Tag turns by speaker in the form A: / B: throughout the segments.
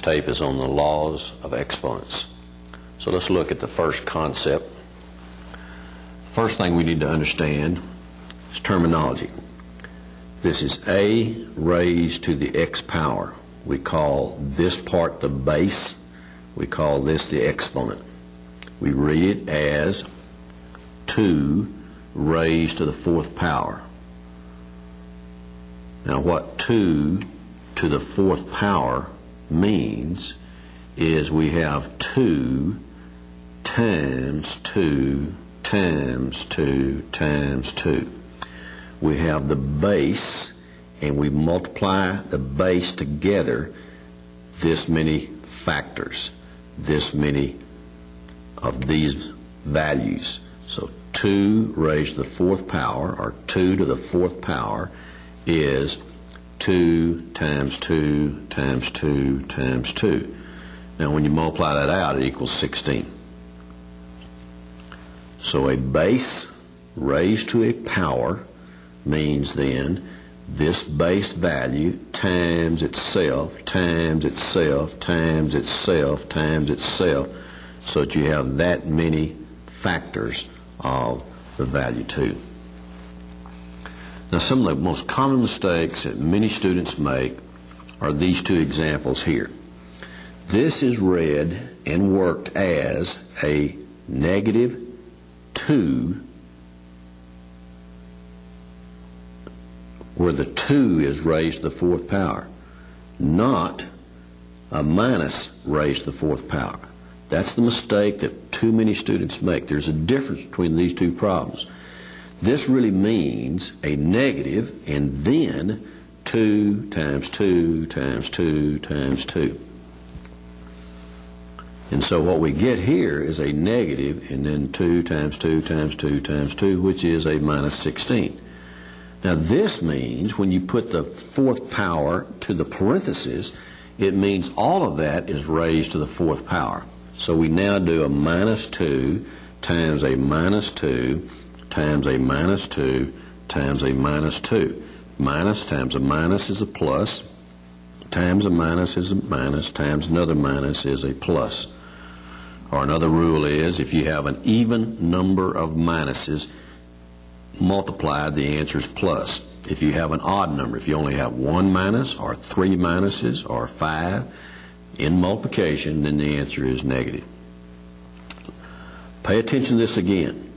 A: tape is on the laws of exponents. So let's look at the first concept. First thing we need to understand is terminology. This is a raised to the x power. We call this part the base. We call this the exponent. We read it as 2 raised to the 4th power. Now what 2 to the 4th power means is we have 2 times 2 times 2 times 2. We have the base, and we multiply the base together this many factors, this many of these values. So 2 raised to the 4th power, or 2 to the 4th power, is 2 times 2 times 2 times 2. Now when you multiply that out, it equals 16. So a base raised to a power means then this base value times itself, times itself, times itself, times itself, so that you have that many factors of the value 2. Now some of the most common mistakes that many students make are these two examples here. This is read and worked as a negative 2, where the 2 is raised to the 4th power, not a minus raised to the 4th power. That's the mistake that too many students make. There's a difference between these two problems. This really means a negative and then 2 times 2 times 2 times 2. And so what we get here is a negative and then 2 times 2 times 2 times 2, which is a minus 16. Now this means when you put the 4th power to the parentheses, it means all of that is raised to the 4th power. So we now do a minus 2 times a minus 2 times a minus 2 times a minus 2. Minus times a minus is a plus, times a minus is a minus, times another minus is a plus. Or another rule is, if you have an even number of minuses multiplied, the answer is plus. If you have an odd number, if you only have 1 minus or 3 minuses or 5 in multiplication, then the answer is negative. Pay attention to this again.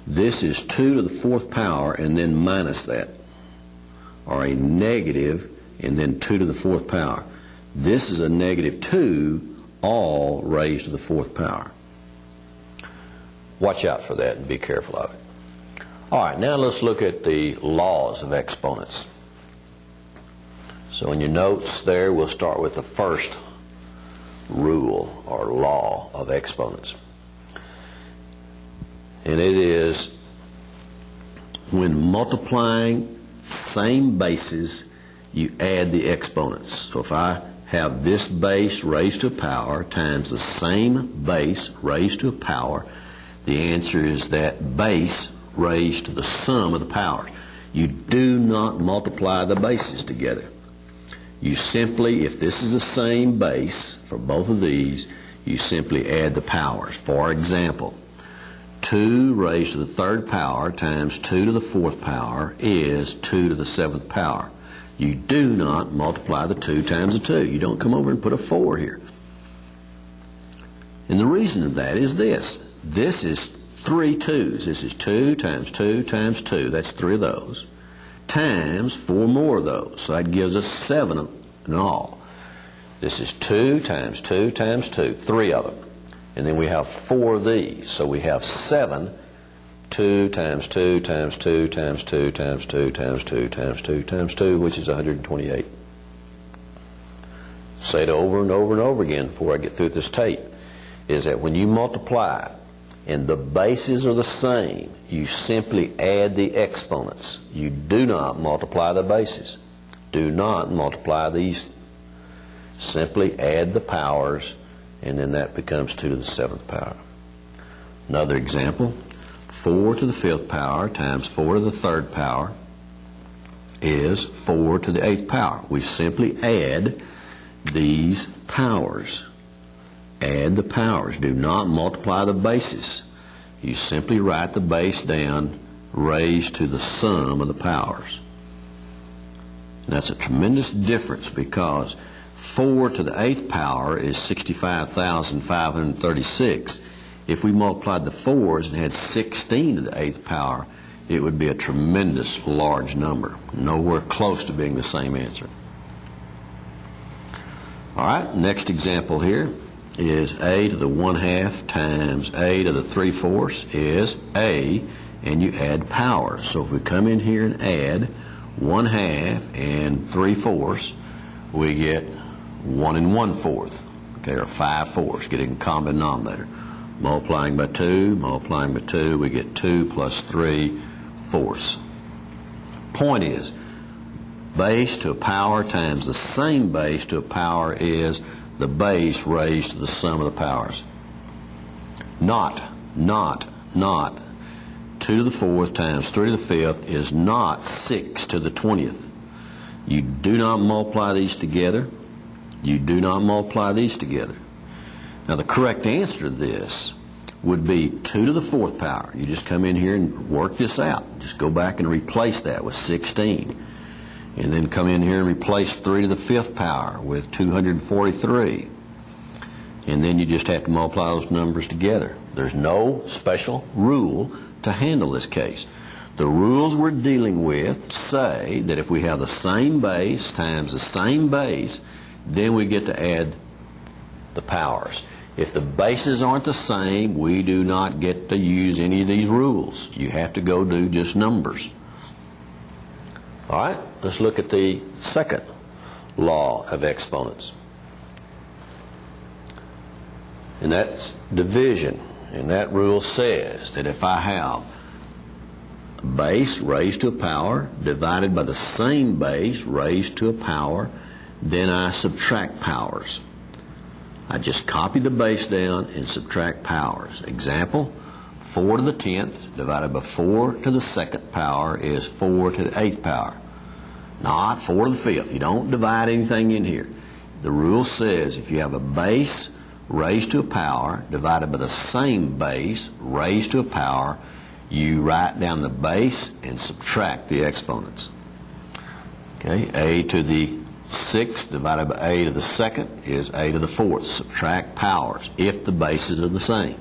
A: This is 2 to the 4th power and then minus that, or a negative and then 2 to the 4th power. This is a negative 2, all raised to the 4th power. Watch out for that and be careful of it. All right, now let's look at the laws of exponents. So in your notes there, we'll start with the first rule or law of exponents. And it is when multiplying same bases, you add the exponents. So if I have this base raised to a power times the same base raised to a power, the answer is that base raised to the sum of the powers. You do not multiply the bases together. You simply, if this is the same base for both of these, you simply add the powers. For example, 2 raised to the 3rd power times 2 to the 4th power is 2 to the 7th power. You do not multiply the 2 times the 2. You don't come over and put a 4 here. And the reason of that is this. This is 3 2's. This is 2 times 2 times 2. That's 3 of those. Times 4 more of those. So that gives us 7 in all. This is 2 times 2 times 2. 3 of them. And then we have 4 of these. So we have 7. 2 times 2 times 2 times 2 times 2 times 2 times 2 times 2, which is 128. Say it over and over and over again before I get through this tape, is that when you multiply and the bases are the same, you simply add the exponents. You do not multiply the bases. Do not multiply these. Simply add the powers, and then that becomes 2 to the 7th power. Another example, 4 to the 5th power times 4 to the 3rd power is 4 to the 8th power. We simply add these powers. Add the powers. Do not multiply the bases. You simply write the base down raised to the sum of the powers. And that's a tremendous difference, because 4 to the 8th power is 65,536. If we multiplied the 4s and had 16 to the 8th power, it would be a tremendous large number, nowhere close to being the same answer. All right, next example here is a to the 1/2 times a to the 3/4 is a, and you add powers. So if we come in here and add 1/2 and 3/4, we get 1 1/4, okay, or 5/4, getting a common denominator. Multiplying by 2, we get 2 plus 3/4. Point is, base to a power times the same base to a power is the base raised to the sum of the powers. Not 2 to the 4th times 3 to the 5th is not 6 to the 20th. You do not multiply these together. You do not multiply these together. Now the correct answer to this would be 2 to the 4th power. You just come in here and work this out. Just go back and replace that with 16. And then come in here and replace 3 to the 5th power with 243. And then you just have to multiply those numbers together. There's no special rule to handle this case. The rules we're dealing with say that if we have the same base times the same base, then we get to add the powers. If the bases aren't the same, we do not get to use any of these rules. You have to go do just numbers. All right, let's look at the second law of exponents. And that's division. And that rule says that if I have a base raised to a power divided by the same base raised to a power, then I subtract powers. I just copy the base down and subtract powers. Example, 4 to the 10th divided by 4 to the 2nd power is 4 to the 8th power. Not 4 to the 5th. You don't divide anything in here. The rule says if you have a base raised to a power divided by the same base raised to a power, you write down the base and subtract the exponents. Okay, a to the 6th divided by a to the 2nd is a to the 4th. Subtract powers if the bases are the same.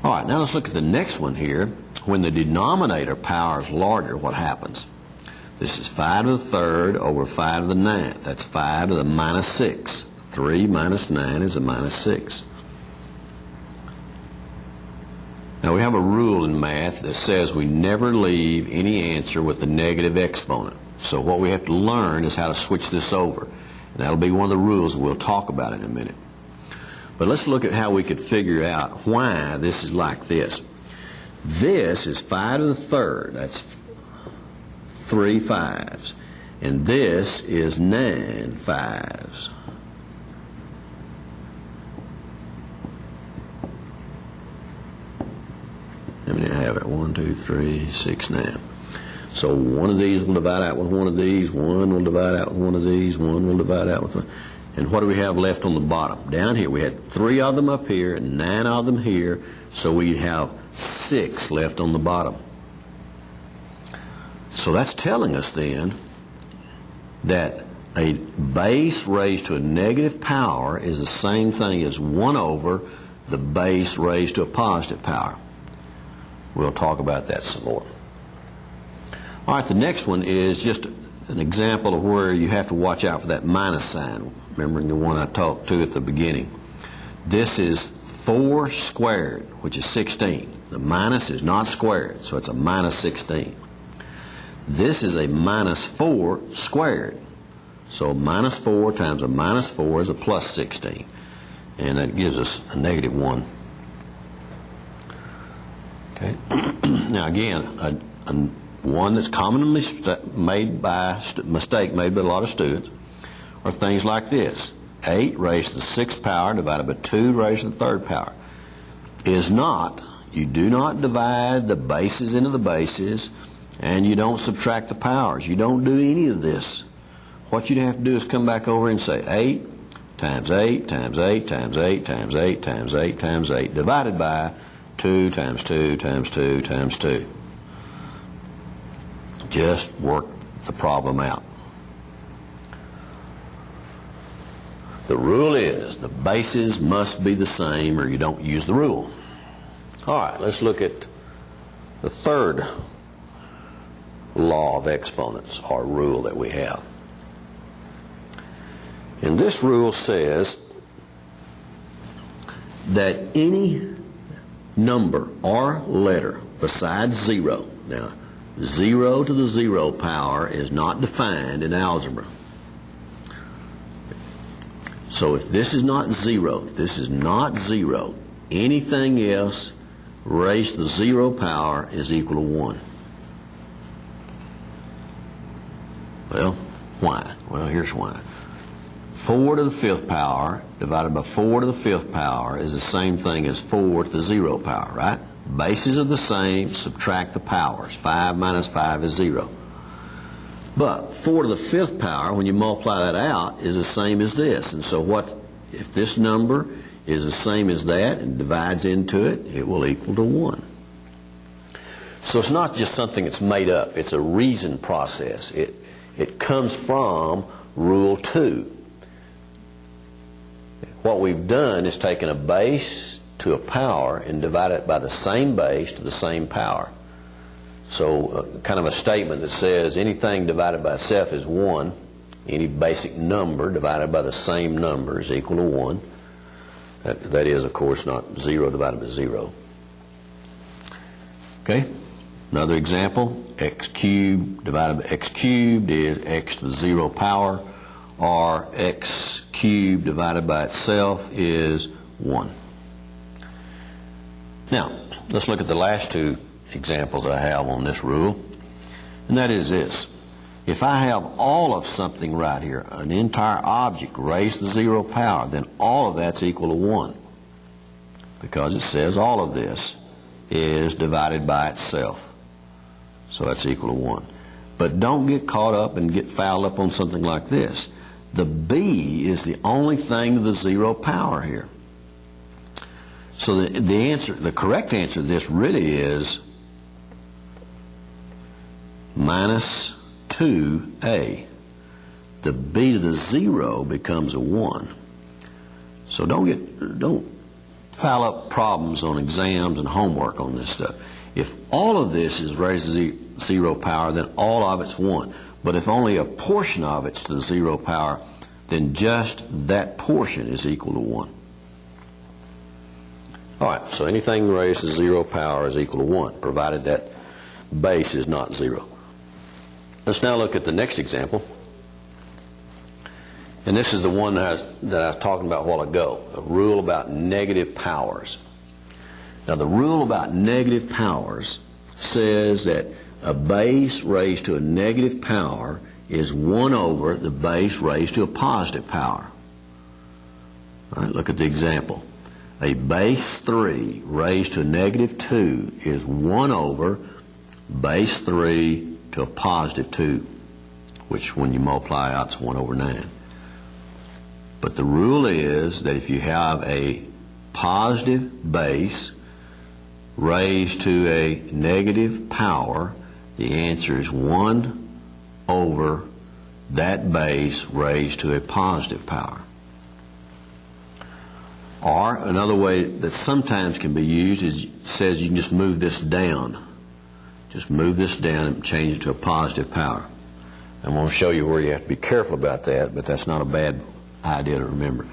A: All right, now let's look at the next one here. When the denominator power is larger, what happens? This is 5 to the 3rd over 5 to the 9th. That's 5 to the minus 6. 3 minus 9 is a minus 6. Now we have a rule in math that says we never leave any answer with a negative exponent. So what we have to learn is how to switch this over. And that'll be one of the rules we'll talk about in a minute. But let's look at how we could figure out why this is like this. This is 5 to the 3rd. That's 3 5s. And this is 9 5s. How many I have it? 1, 2, 3, 6, 9. So one of these will divide out with one of these, one will divide out with one of these, one will divide out with one. And what do we have left on the bottom? Down here we had 3 of them up here and 9 of them here, so we have 6 left on the bottom. So that's telling us then that a base raised to a negative power is the same thing as 1 over the base raised to a positive power. We'll talk about that some more. All right, the next one is just an example of where you have to watch out for that minus sign, remembering the one I talked to at the beginning. This is 4 squared, which is 16. The minus is not squared, so it's a minus 16. This is a minus 4 squared. So minus 4 times a minus 4 is a plus 16. And that gives us a negative 1. Okay. Now again, one that's commonly made by mistake made by a lot of students are things like this. 8 raised to the 6th power divided by 2 raised to the 3rd power is not, you do not divide the bases into the bases, and you don't subtract the powers. You don't do any of this. what you'd have to do is come back over and say 8 times 8 times 8 times 8 times 8 times 8 times 8 divided by 2 times 2 times 2 times 2. Just work the problem out. The rule is the bases must be the same or you don't use the rule. All right, let's look at the third law of exponents, or rule that we have. And this rule says that any number or letter besides 0, now 0 to the 0 power is not defined in algebra. So if this is not 0, anything else raised to the 0 power is equal to 1. Well, why? Well, here's why. 4 to the 5th power divided by 4 to the 5th power is the same thing as 4 to the 0 power, right? Bases are the same, subtract the powers. 5 minus 5 is 0. But 4 to the 5th power, when you multiply that out, is the same as this. And so what if this number is the same as that and divides into it, it will equal to 1. So it's not just something that's made up. It's a reasoned process. It comes from Rule 2. What we've done is taken a base to a power and divided it by the same base to the same power. So kind of a statement that says anything divided by itself is 1. Any basic number divided by the same number is equal to 1. That is, of course, not 0 divided by 0. Okay? Another example, x cubed divided by x cubed is x to the 0 power, or x cubed divided by itself is 1. Now, let's look at the last two examples I have on this rule, and that is this. If I have all of something right here, an entire object raised to the 0 power, then all of that's equal to 1, because it says all of this is divided by itself. So that's equal to 1. But don't get caught up and get fouled up on something like this. The b is the only thing to the 0 power here. So the correct answer to this really is minus 2a. The b to the 0 becomes a 1. So don't foul up problems on exams and homework on this stuff. If all of this is raised to the 0 power, then all of it's 1. But if only a portion of it's to the 0 power, then just that portion is equal to 1. All right, so anything raised to 0 power is equal to 1, provided that base is not 0. Let's now look at the next example. And this is the one that I was talking about a while ago, a rule about negative powers. Now, the rule about negative powers says that a base raised to a negative power is 1 over the base raised to a positive power. All right, look at the example. A base 3 raised to a negative 2 is 1 over base 3 to a positive 2, which when you multiply out, it's 1 over 9. But the rule is that if you have a positive base raised to a negative power, the answer is 1 over that base raised to a positive power. Or another way that sometimes can be used is says you can just move this down. Just move this down and change it to a positive power. I'm going to show you where you have to be careful about that, but that's not a bad idea to remember.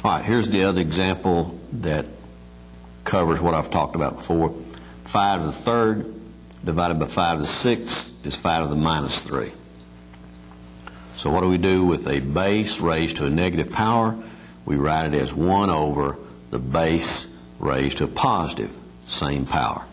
A: All right, here's the other example that covers what I've talked about before. 5 to the 3rd divided by 5 to the 6th is 5 to the minus 3. So what do we do with a base raised to a negative power? We write it as 1 over the base raised to a positive, same power.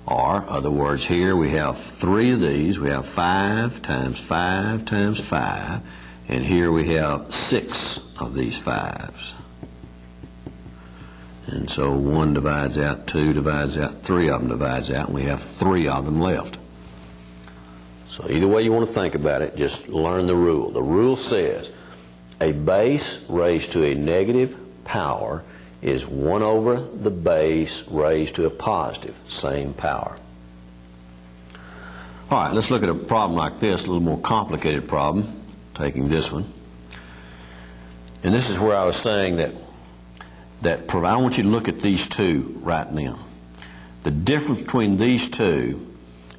A: Or, other words, here we have 3 of these. We have 5 times 5 times 5. And here we have 6 of these 5s. And so 1 divides out, 2 divides out, 3 of them divides out, and we have 3 of them left. So either way you want to think about it, just learn the rule. The rule says a base raised to a negative power is 1 over the base raised to a positive, same power. All right, let's look at a problem like this, a little more complicated problem, taking this one. And this is where I was saying that I want you to look at these two right now. The difference between these two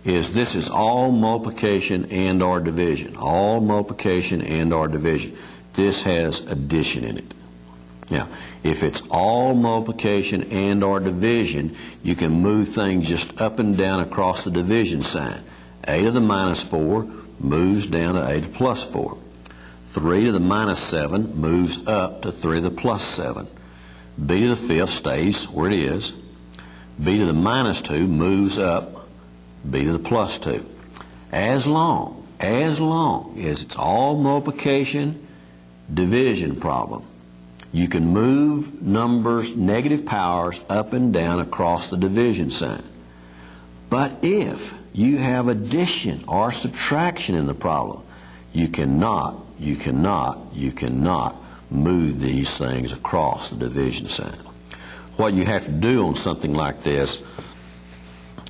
A: is this is all multiplication and or division. All multiplication and or division. This has addition in it. Now, if it's all multiplication and or division, you can move things just up and down across the division sign. A to the minus 4 moves down to A to the plus 4. 3 to the minus 7 moves up to 3 to the plus 7. B to the fifth stays where it is. B to the minus 2 moves up B to the plus 2. As long as it's all multiplication, division problem, you can move numbers, negative powers, up and down across the division sign. But if you have addition or subtraction in the problem, you cannot move these things across the division sign. What you have to do on something like this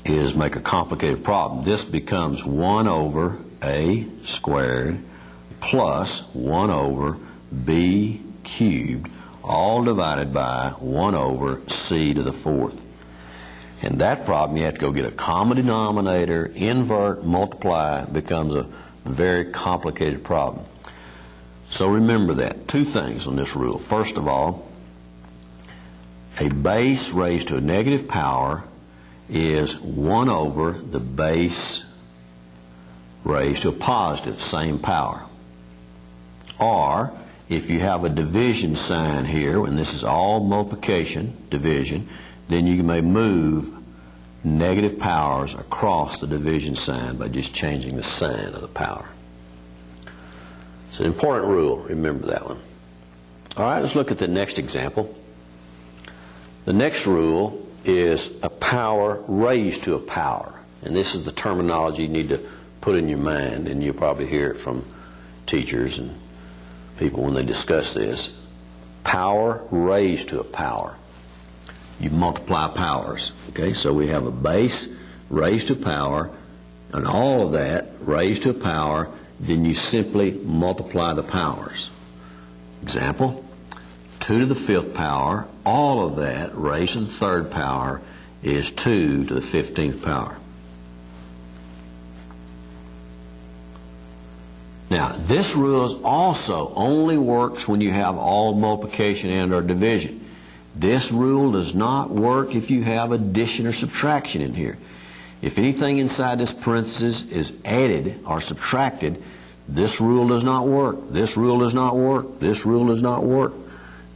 A: is make a complicated problem. This becomes 1 over A squared plus 1 over B cubed, all divided by 1 over C to the fourth. In that problem, you have to go get a common denominator, invert, multiply. It becomes a very complicated problem. So remember that. Two things on this rule. First of all, a base raised to a negative power is 1 over the base raised to a positive, same power. Or, if you have a division sign here, and this is all multiplication, division, then you may move negative powers across the division sign by just changing the sign of the power. It's an important rule. Remember that one. All right, let's look at the next example. The next rule is a power raised to a power. And this is the terminology you need to put in your mind, and you'll probably hear it from teachers and people when they discuss this. Power raised to a power. You multiply powers. Okay, so we have a base raised to power, and all of that raised to a power, then you simply multiply the powers. Example, 2 to the fifth power, all of that raised to the third power is 2 to the 15th power. Now, this rule also only works when you have all multiplication and or division. This rule does not work if you have addition or subtraction in here. If anything inside this parenthesis is added or subtracted, this rule does not work. This rule does not work. This rule does not work.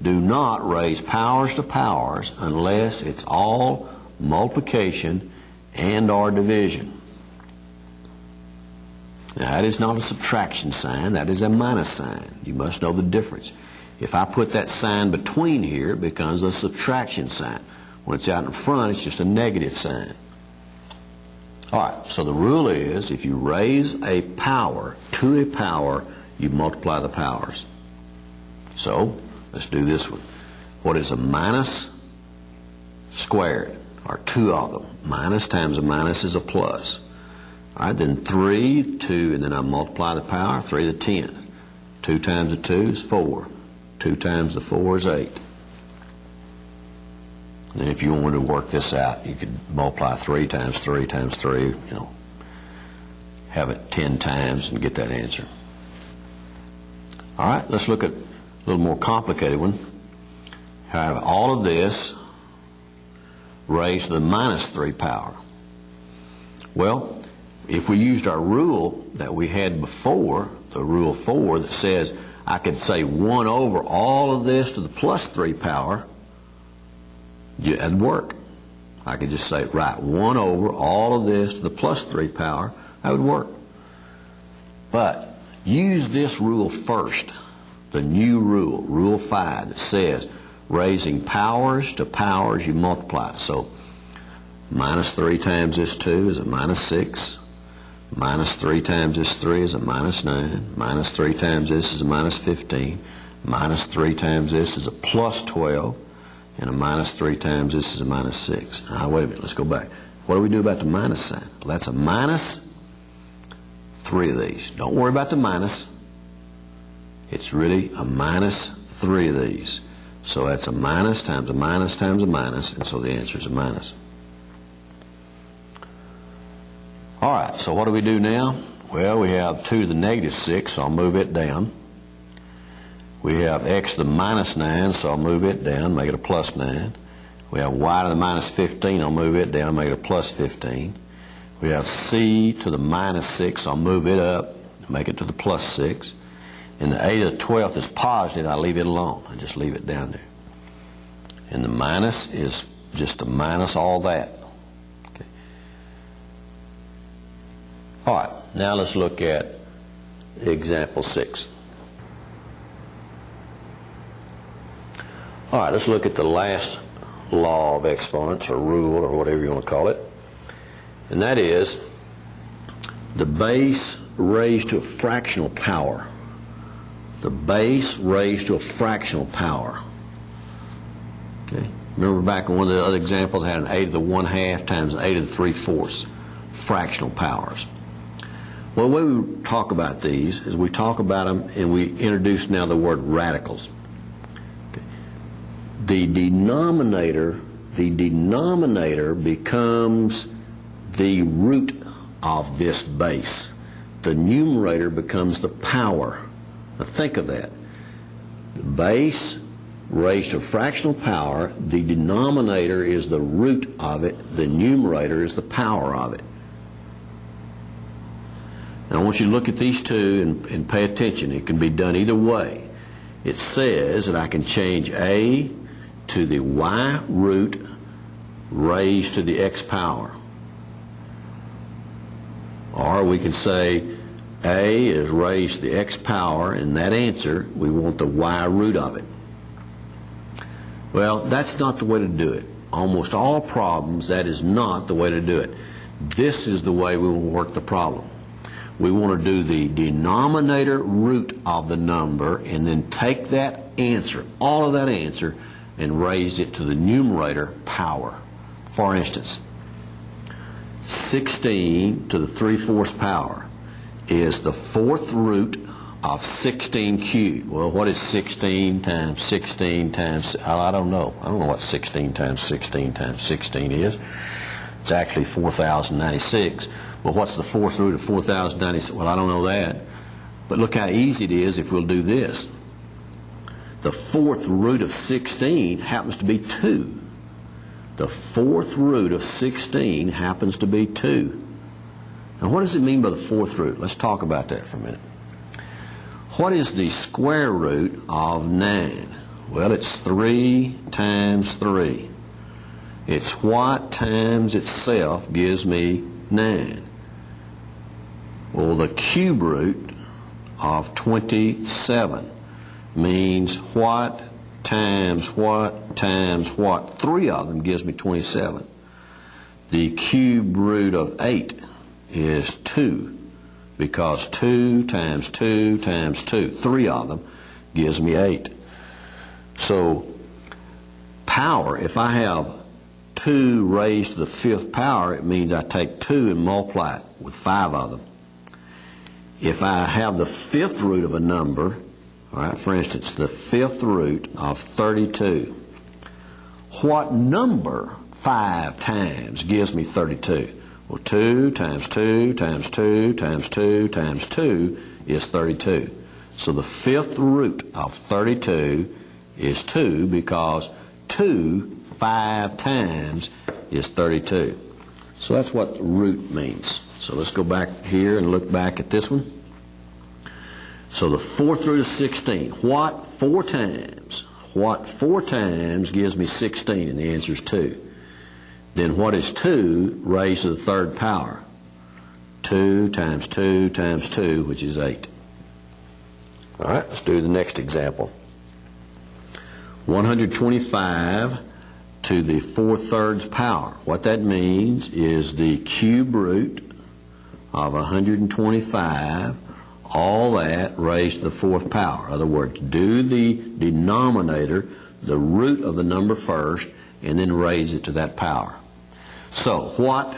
A: Do not raise powers to powers unless it's all multiplication and or division. Now, that is not a subtraction sign. That is a minus sign. You must know the difference. If I put that sign between here, it becomes a subtraction sign. When it's out in front, it's just a negative sign. All right, so the rule is if you raise a power to a power, you multiply the powers. So, let's do this one. What is a minus squared? Or two of them. Minus times a minus is a plus. All right, then 3, 2, and then I multiply the power, 3 to the 10th. 2 times the 2 is 4. 2 times the 4 is 8. And then if you wanted to work this out, you could multiply 3 times 3 times 3, have it 10 times and get that answer. All right, let's look at a little more complicated one. Have all of this raised to the minus 3 power. Well, if we used our rule that we had before, the rule 4 that says I could say 1 over all of this to the plus 3 power, that'd work. I could just say, right, 1 over all of this to the plus 3 power, that would work. But use this rule first, the new rule, Rule 5, that says raising powers to powers you multiply. So minus 3 times this 2 is a minus 6. Minus 3 times this 3 is a minus 9. Minus 3 times this is a minus 15. Minus 3 times this is a plus 12. And a minus 3 times this is a minus 6. Wait a minute, let's go back. What do we do about the minus sign? Well, that's a minus 3 of these. Don't worry about the minus. It's really a minus 3 of these. So that's a minus times a minus times a minus, and so the answer is a minus. All right, so what do we do now? Well, we have 2 to the negative 6, so I'll move it down. We have x to the minus 9, so I'll move it down, make it a plus 9. We have y to the minus 15, I'll move it down, make it a plus 15. We have c to the minus 6, I'll move it up, make it to the plus 6. And the a to the 12th is positive, I leave it alone. I just leave it down there. And the minus is just to minus all that. Okay. All right, now let's look at example 6. All right, let's look at the last law of exponents, or rule, or whatever you want to call it. And that is the base raised to a fractional power. The base raised to a fractional power. Okay. Remember back in one of the other examples, I had an a to the 1/2 times an a to the 3/4 fractional powers. Well, the way we talk about these is we talk about them and we introduce now the word radicals. Okay. The denominator becomes the root of this base. The numerator becomes the power. Now think of that. The base raised to a fractional power, the denominator is the root of it, the numerator is the power of it. Now I want you to look at these two and pay attention. It can be done either way. It says that I can change a to the y root raised to the x power. Or we can say a is raised to the x power, and that answer, we want the y root of it. Well, that's not the way to do it. Almost all problems, that is not the way to do it. This is the way we will work the problem. We want to do the denominator root of the number and then take that answer, all of that answer, and raise it to the numerator power. For instance, 16 to the 3/4 power is the 4th root of 16 cubed. Well, what is 16 times 16 times, I don't know. I don't know what 16 times 16 times 16 is. It's actually 4,096. Well, what's the 4th root of 4,096? Well, I don't know that. But look how easy it is if we'll do this. The 4th root of 16 happens to be 2. The 4th root of 16 happens to be 2. Now, what does it mean by the 4th root? Let's talk about that for a minute. What is the square root of 9? Well, it's 3 times 3. It's what times itself gives me 9. Well, the cube root of 27 means what times what times what. 3 of them gives me 27. The cube root of 8 is 2, because 2 times 2 times 2, 3 of them, gives me 8. So power, if I have 2 raised to the 5th power, it means I take 2 and multiply it with 5 of them. If I have the 5th root of a number, all right, for instance, the 5th root of 32, what number 5 times gives me 32? Well, 2 times 2 times 2 times 2 times 2 is 32. So the 5th root of 32 is 2, because 2 5 times is 32. So that's what the root means. So let's go back here and look back at this one. So the 4th root of 16, what 4 times? What 4 times gives me 16? And the answer is 2. Then what is 2 raised to the 3rd power? 2 times 2 times 2, which is 8. All right, let's do the next example. 125 to the 4/3 power. What that means is the cube root of 125, all that raised to the fourth power. In other words, do the denominator, the root of the number first, and then raise it to that power. So what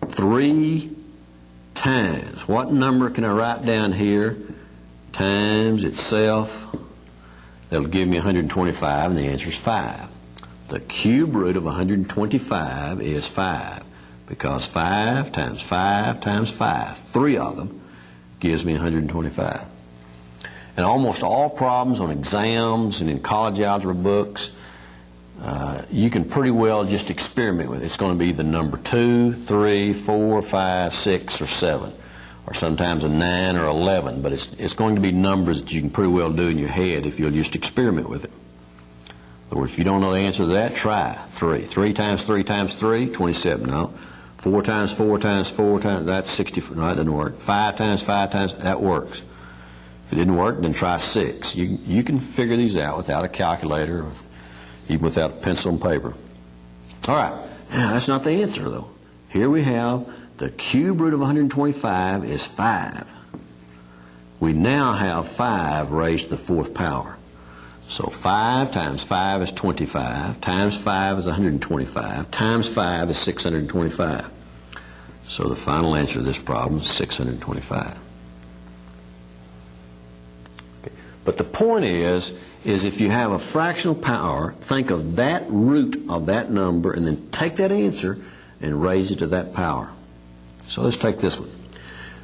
A: 3 times, what number can I write down here times itself? That'll give me 125, and the answer is 5. The cube root of 125 is 5, because 5 times 5 times 5, 3 of them, gives me 125. And almost all problems on exams and in college algebra books, you can pretty well just experiment with it. It's going to be the number 2, 3, 4, 5, 6, or 7, or sometimes a 9 or 11, but it's going to be numbers that you can pretty well do in your head if you'll just experiment with it. In other words, if you don't know the answer to that, try 3. 3 times 3 times 3, 27. No. 4 times 4 times 4 times, that's 64. No, that doesn't work. 5 times 5 times, that works. If it didn't work, then try 6. You can figure these out without a calculator, or even without a pencil and paper. All right. Now, that's not the answer, though. Here we have the cube root of 125 is 5. We now have 5 raised to the fourth power. So 5 times 5 is 25, times 5 is 125, times 5 is 625. So the final answer to this problem is 625. Okay. But the point is if you have a fractional power, think of that root of that number and then take that answer and raise it to that power. So let's take this one.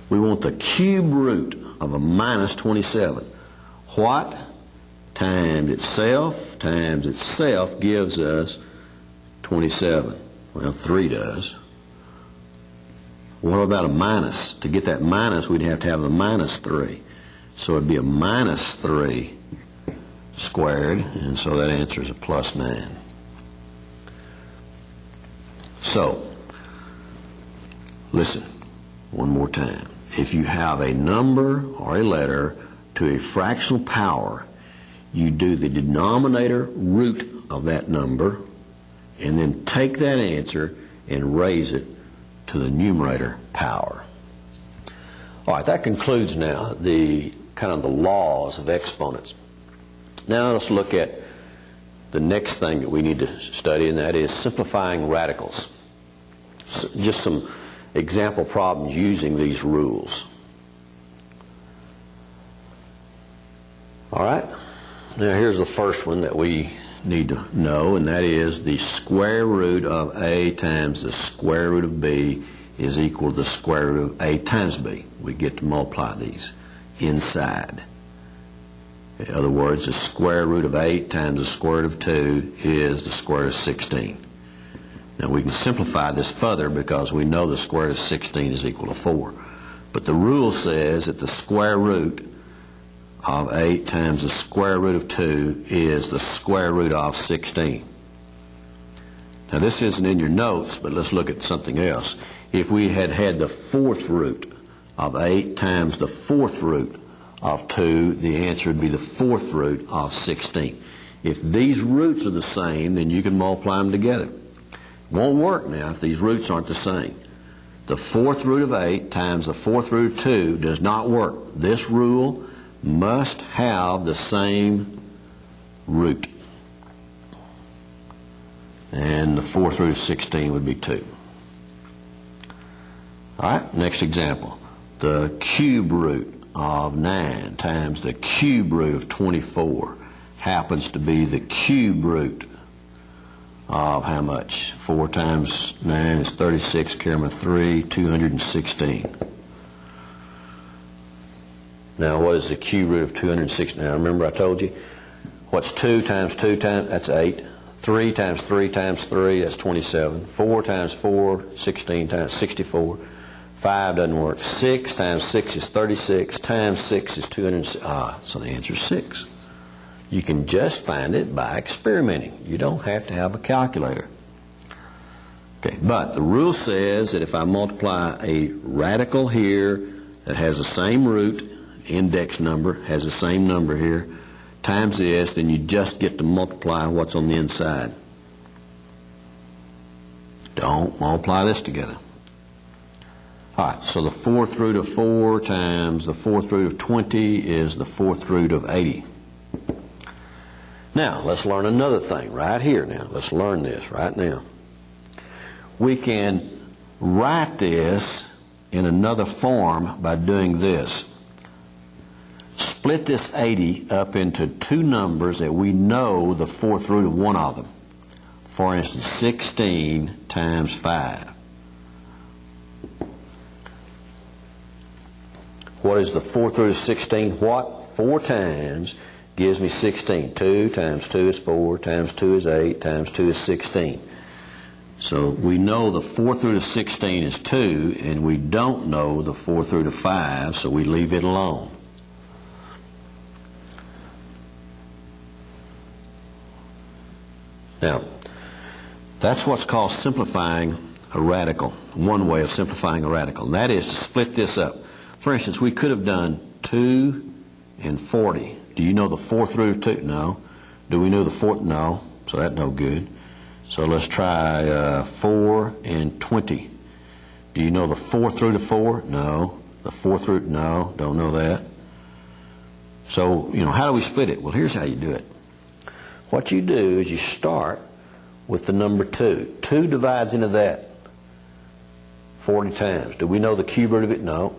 A: We want the cube root of a minus 27. What times itself gives us 27? Well, 3 does. What about a minus? To get that minus, we'd have to have a minus 3. So it'd be a minus 3 squared, and so that answer is a plus 9. So, listen one more time. If you have a number or a letter to a fractional power, you do the denominator root of that number and then take that answer and raise it to the numerator power. All right, that concludes now the kind of the laws of exponents. Now let's look at the next thing that we need to study, and that is simplifying radicals. So just some example problems using these rules. All right, now here's the first one that we need to know, and that is the square root of A times the square root of B is equal to the square root of A times B. We get to multiply these inside. In other words, the square root of 8 times the square root of 2 is the square root of 16. Now we can simplify this further because we know the square root of 16 is equal to 4. But the rule says that the square root of 8 times the square root of 2 is the square root of 16. Now this isn't in your notes, but let's look at something else. If we had had the fourth root of 8 times the fourth root of 2, the answer would be the fourth root of 16. If these roots are the same, then you can multiply them together. It won't work now if these roots aren't the same. The fourth root of 8 times the fourth root of 2 does not work. This rule must have the same root. And the fourth root of 16 would be 2. All right, next example. The cube root of 9 times the cube root of 24 happens to be the cube root of how much? 4 times 9 is 36, carry my 3, 216. Now what is the cube root of 216? Now remember I told you, what's 2 times 2 times, that's 8. 3 times 3 times 3, that's 27. 4 times 4, 16 times 64. 5 doesn't work. 6 times 6 is 36, times 6 is 206. So the answer is 6. You can just find it by experimenting. You don't have to have a calculator. Okay, but the rule says that if I multiply a radical here that has the same root, index number, has the same number here, times this, then you just get to multiply what's on the inside. Don't multiply this together. All right, so the 4th root of 4 times the 4th root of 20 is the 4th root of 80. Now, let's learn another thing right here now. Let's learn this right now. We can write this in another form by doing this. Split this 80 up into two numbers that we know the 4th root of one of them. For instance, 16 times 5. What is the 4th root of 16? What? 4 times gives me 16. 2 times 2 is 4, times 2 is 8, times 2 is 16. So we know the 4th root of 16 is 2, and we don't know the 4th root of 5, so we leave it alone. Now, that's what's called simplifying a radical, one way of simplifying a radical, and that is to split this up. For instance, we could have done 2 and 40. Do you know the 4th root of 2? No. Do we know the 4th? No. So that's no good. So let's try 4 and 20. Do you know the 4th root of 4? No. The 4th root? No. Don't know that. So, how do we split it? Well, here's how you do it. What you do is you start with the number 2. 2 divides into that 40 times. Do we know the cube root of it? No.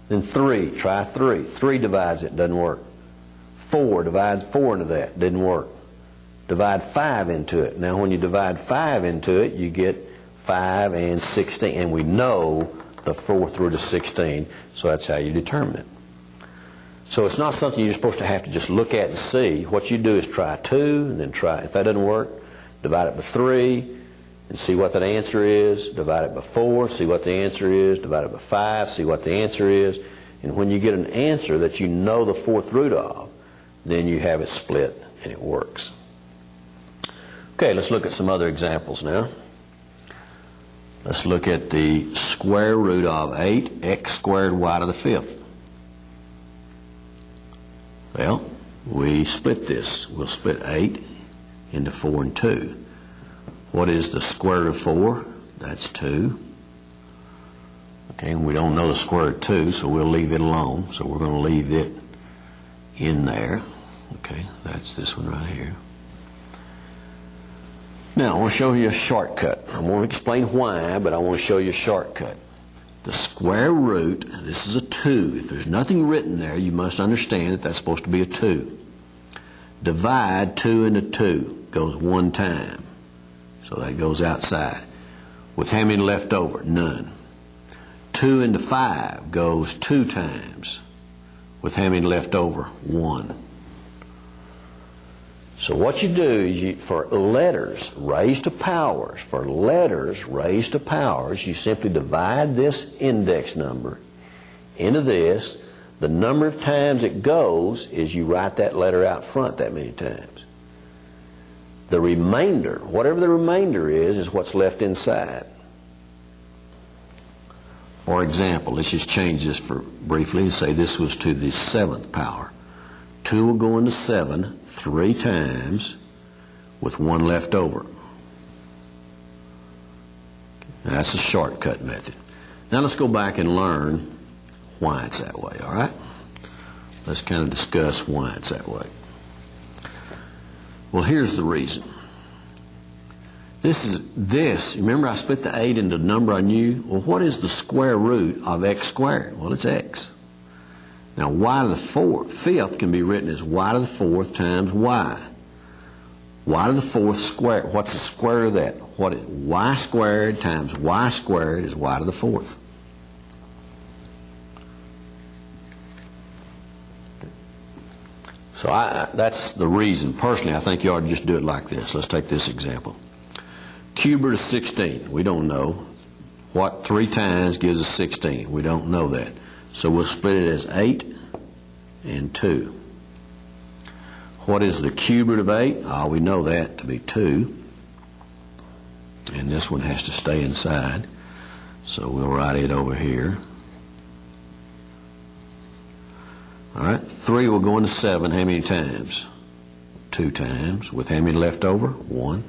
A: Then 3. Try 3. 3 divides it. Doesn't work. 4 divides 4 into that. Didn't work. Divide 5 into it. Now, when you divide 5 into it, you get 5 and 16. And we know the 4th root of 16, so that's how you determine it. So it's not something you're supposed to have to just look at and see. What you do is try 2, and then try, if that doesn't work, divide it by 3, and see what that answer is. Divide it by 4, see what the answer is. Divide it by 5, see what the answer is. And when you get an answer that you know the 4th root of, then you have it split, and it works. Okay, let's look at some other examples now. Let's look at the square root of 8x squared y to the 5th. Well, we split this. We'll split 8 into 4 and 2. What is the square root of 4? That's 2. Okay, and we don't know the square root of 2, so we'll leave it alone. So we're going to leave it in there. Okay, that's this one right here. Now, I want to show you a shortcut. I won't explain why, but I want to show you a shortcut. The square root, this is a 2. If there's nothing written there, you must understand that that's supposed to be a 2. Divide 2 into 2. Goes one time. So that goes outside. With how many left over? None. 2 into 5 goes 2 times. With how many left over? 1. So what you do is for letters raised to powers, you simply divide this index number into this. The number of times it goes is you write that letter out front that many times. The remainder, whatever the remainder is what's left inside. For example, let's just change this for briefly and say this was to the 7th power. 2 will go into 7 3 times with 1 left over. That's a shortcut method. Now let's go back and learn why it's that way, all right? Let's kind of discuss why it's that way. Well, here's the reason. Remember I split the 8 into the number I knew? Well, what is the square root of x squared? Well, it's x. Now, y to the 5th can be written as y to the 4th times y. Y to the 4th squared. What's the square of that? What is y squared times y squared is y to the 4th. So that's the reason. Personally, I think you ought to just do it like this. Let's take this example. Cube root of 16. We don't know. What 3 times gives us 16? We don't know that. So we'll split it as 8 and 2. What is the cube root of 8? We know that to be 2. And this one has to stay inside. So we'll write it over here. All right, 3 will go into 7 how many times? 2 times. With how many left over? 1.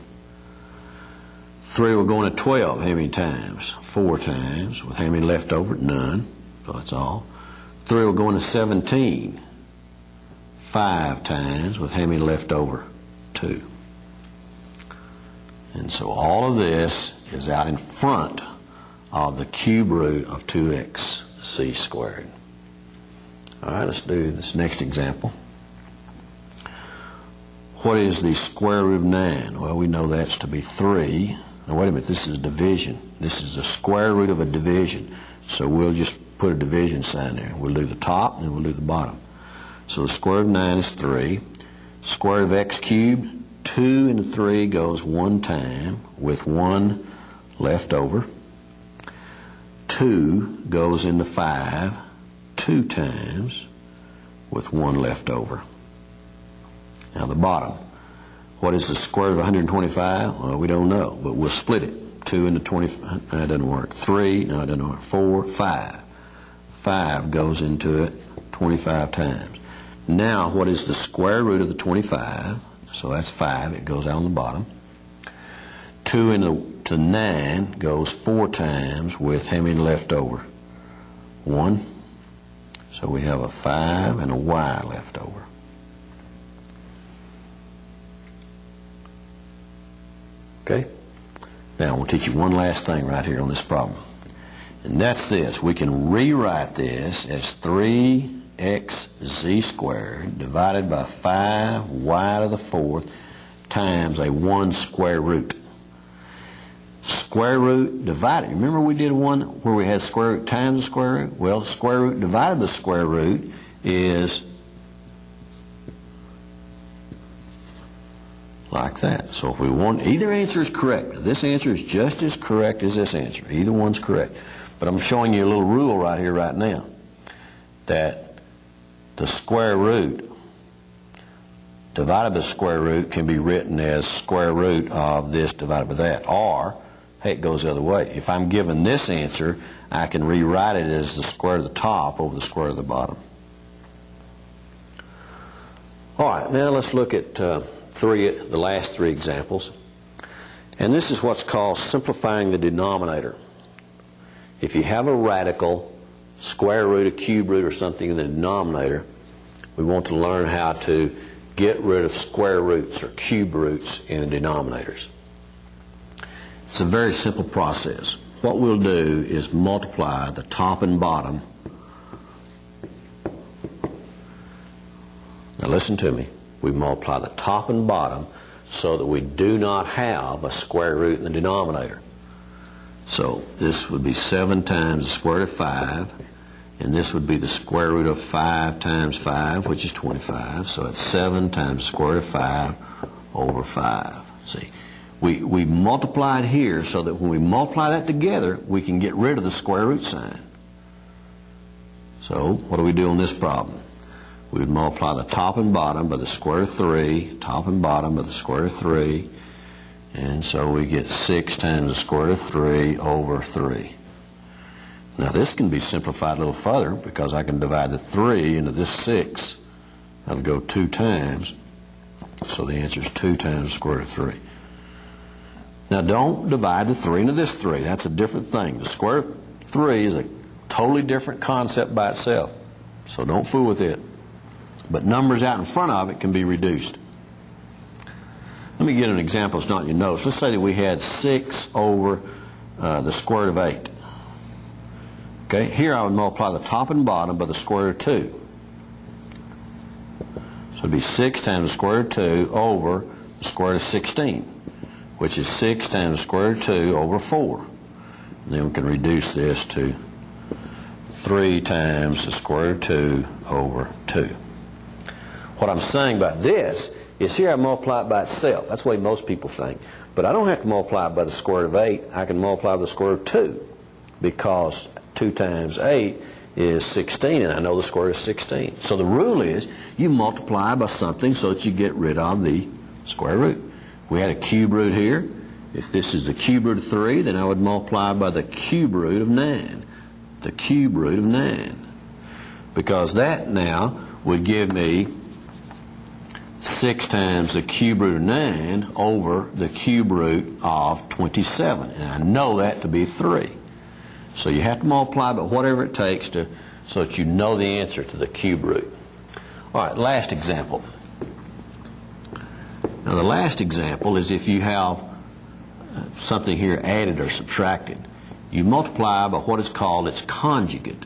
A: 3 will go into 12 how many times? 4 times. With how many left over? None. So that's all. 3 will go into 17 5 times. With how many left over? 2. And so all of this is out in front of the cube root of 2xc squared. All right, let's do this next example. What is the square root of 9? Well, we know that's to be 3. Now, wait a minute, this is division. This is the square root of a division. So we'll just put a division sign there. We'll do the top, and then we'll do the bottom. So the square root of 9 is 3. Square root of x cubed, 2 into 3 goes 1 time, with 1 left over. 2 goes into 5 2 times, with 1 left over. Now the bottom. What is the square root of 125? Well, we don't know, but we'll split it. 2 into 25, no, it doesn't work. 3, no, it doesn't work. 4, 5. 5 goes into it 25 times. Now, what is the square root of the 25? So that's 5. It goes out on the bottom. 2 into 9 goes 4 times, with how many left over? 1. So we have a 5 and a y left over. Okay? Now, I want to teach you one last thing right here on this problem. And that's this. We can rewrite this as 3xz squared divided by 5y to the 4th times a 1 square root. Square root divided. Remember we did one where we had square root times the square root? Well, square root divided the square root is like that. So if we want, either answer is correct. This answer is just as correct as this answer. Either one's correct. But I'm showing you a little rule right here, right now, that the square root divided by the square root can be written as square root of this divided by that. Or, hey, it goes the other way. If I'm given this answer, I can rewrite it as the square of the top over the square of the bottom. All right, now let's look at the last 3 examples. And this is what's called simplifying the denominator. If you have a radical, square root, a cube root, or something in the denominator, we want to learn how to get rid of square roots or cube roots in the denominators. It's a very simple process. What we'll do is multiply the top and bottom. Now listen to me. We multiply the top and bottom so that we do not have a square root in the denominator. So this would be 7 times the square root of 5, and this would be the square root of 5 times 5, which is 25. So it's 7 times the square root of 5 over 5. See, we multiplied here so that when we multiply that together, we can get rid of the square root sign. So what do we do on this problem? We would multiply the top and bottom by the square root of 3, top and bottom by the square root of 3, and so we get 6 times the square root of 3 over 3. Now this can be simplified a little further because I can divide the 3 into this 6. That'll go 2 times, so the answer is 2 times the square root of 3. Now don't divide the 3 into this 3. That's a different thing. The square root of 3 is a totally different concept by itself, so don't fool with it. But numbers out in front of it can be reduced. Let me get an example. It's not in your notes. Let's say that we had 6 over the square root of 8. Okay, here I would multiply the top and bottom by the square root of 2. So it would be 6 times the square root of 2 over the square root of 16, which is 6 times the square root of 2 over 4. And then we can reduce this to 3 times the square root of 2 over 2. What I'm saying about this is here I multiply it by itself. That's the way most people think. But I don't have to multiply it by the square root of 8. I can multiply by the square root of 2 because 2 times 8 is 16, and I know the square root is 16. So the rule is you multiply by something so that you get rid of the square root. We had a cube root here. If this is the cube root of 3, then I would multiply by the cube root of 9. The cube root of 9. Because that now would give me 6 times the cube root of 9 over the cube root of 27. And I know that to be 3. So you have to multiply by whatever it takes so that you know the answer to the cube root. All right, last example. Now the last example is if you have something here added or subtracted. You multiply by what is called its conjugate.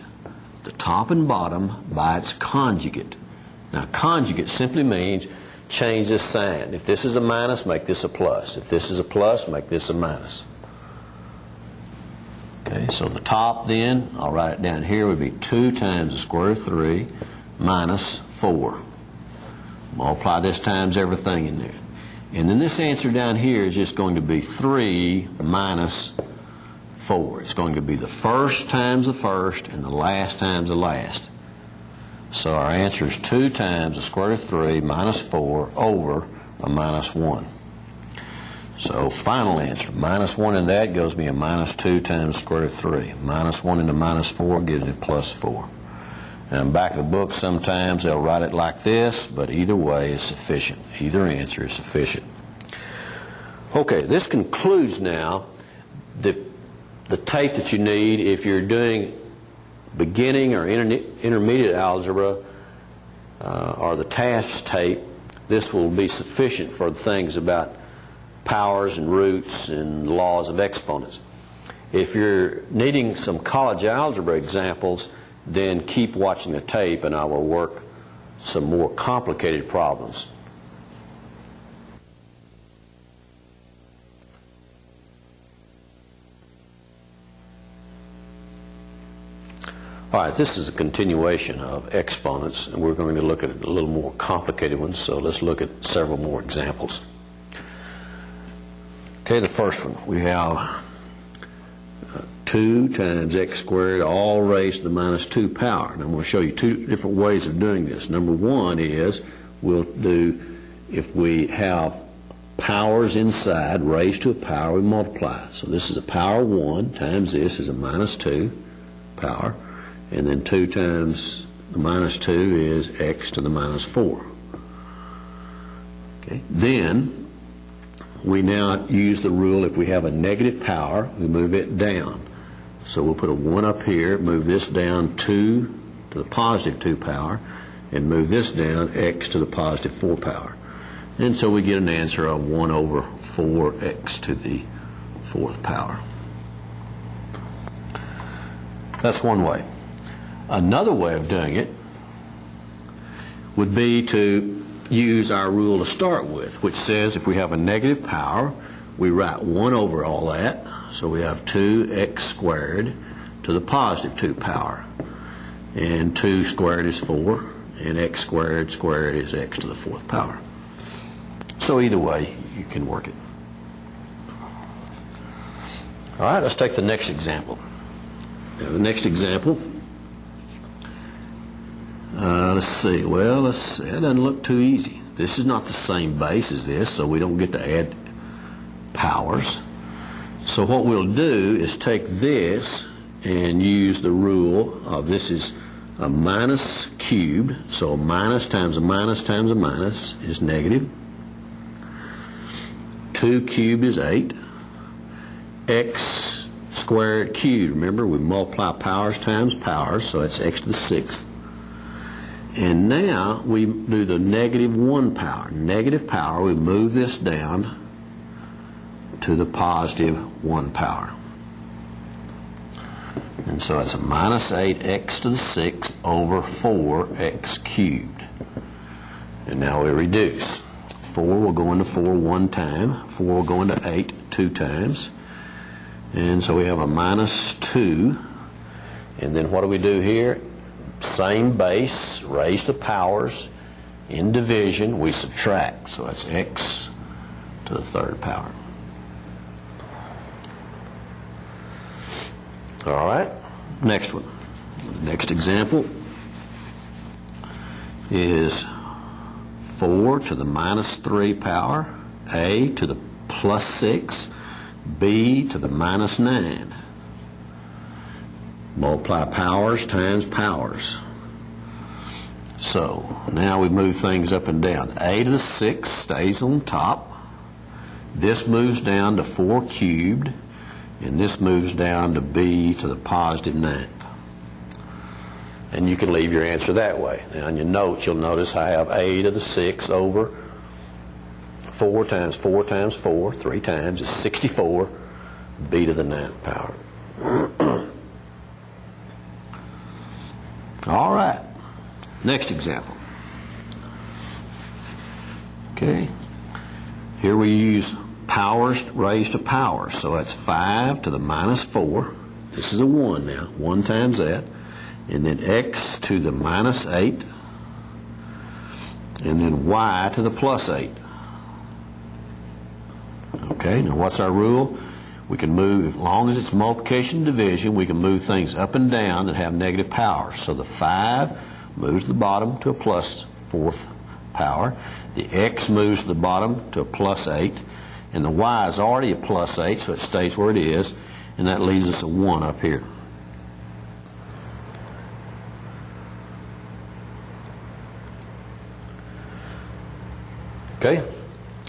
A: The top and bottom by its conjugate. Now conjugate simply means change this sign. If this is a minus, make this a plus. If this is a plus, make this a minus. Okay, so the top then, I'll write it down here, would be 2 times the square root of 3 minus 4. Multiply this times everything in there. And then this answer down here is just going to be 3 minus 4. It's going to be the first times the first and the last times the last. So our answer is 2 times the square root of 3 minus 4 over a minus 1. So final answer, minus 1 in that gives me a minus 2 times the square root of 3. Minus 1 into minus 4 gives me plus 4. And back of the book sometimes they'll write it like this, but either way is sufficient. Either answer is sufficient. Okay, this concludes now the tape that you need if you're doing beginning or intermediate algebra or the tasks tape. This will be sufficient for things about powers and roots and laws of exponents. If you're needing some college algebra examples, then keep watching the tape and I will work some more complicated problems. All right, this is a continuation of exponents, and we're going to look at a little more complicated ones, so let's look at several more examples. Okay, the first one, we have 2 times x squared all raised to the minus 2 power. And I'm going to show you 2 different ways of doing this. Number one is we'll do, if we have powers inside raised to a power, we multiply. So this is a power 1 times this is a minus 2 power. And then 2 times the minus 2 is x to the minus 4. Okay. Then we now use the rule, if we have a negative power, we move it down. So we'll put a 1 up here, move this down 2 to the positive 2 power, and move this down x to the positive 4 power. And so we get an answer of 1 over 4x to the 4th power. That's one way. Another way of doing it would be to use our rule to start with, which says if we have a negative power, we write 1 over all that. So we have 2x squared to the positive 2 power. And 2 squared is 4, and x squared is x to the 4th power. So either way, you can work it. All right, let's take the next example. Now, the next example, let's see. Well, that doesn't look too easy. This is not the same base as this, so we don't get to add powers. So what we'll do is take this and use the rule of this is a minus cubed. So a minus times a minus times a minus is negative. 2 cubed is 8. X squared cubed. Remember, we multiply powers times powers, so that's x to the 6th. And now we do the negative 1 power. Negative power, we move this down to the positive 1 power. And so it's a minus 8x to the 6th over 4x cubed. And now we reduce. 4 will go into 4 one time. 4 will go into 8 2 times. And so we have a minus 2. And then what do we do here? Same base, raised to powers. In division, we subtract. So that's x to the 3rd power. All right, next one. The next example is 4 to the minus 3 power, a to the plus 6, b to the minus 9. Multiply powers times powers. So now we move things up and down. A to the 6th stays on top. This moves down to 4 cubed, and this moves down to b to the positive 9th. And you can leave your answer that way. Now in your notes you'll notice I have a to the 6th over 4 times 4 times 4, 3 times is 64, b to the 9th power. All right, next example. Okay, here we use powers raised to powers. So that's 5 to the minus 4. This is a 1 now, 1 times that. And then x to the minus 8. And then y to the plus 8. Okay, now what's our rule? We can move, as long as it's multiplication and division, we can move things up and down that have negative powers. So the 5 moves to the bottom to a plus 4th power. The x moves to the bottom to a plus 8. And the y is already a plus 8, so it stays where it is. And that leaves us a 1 up here. Okay,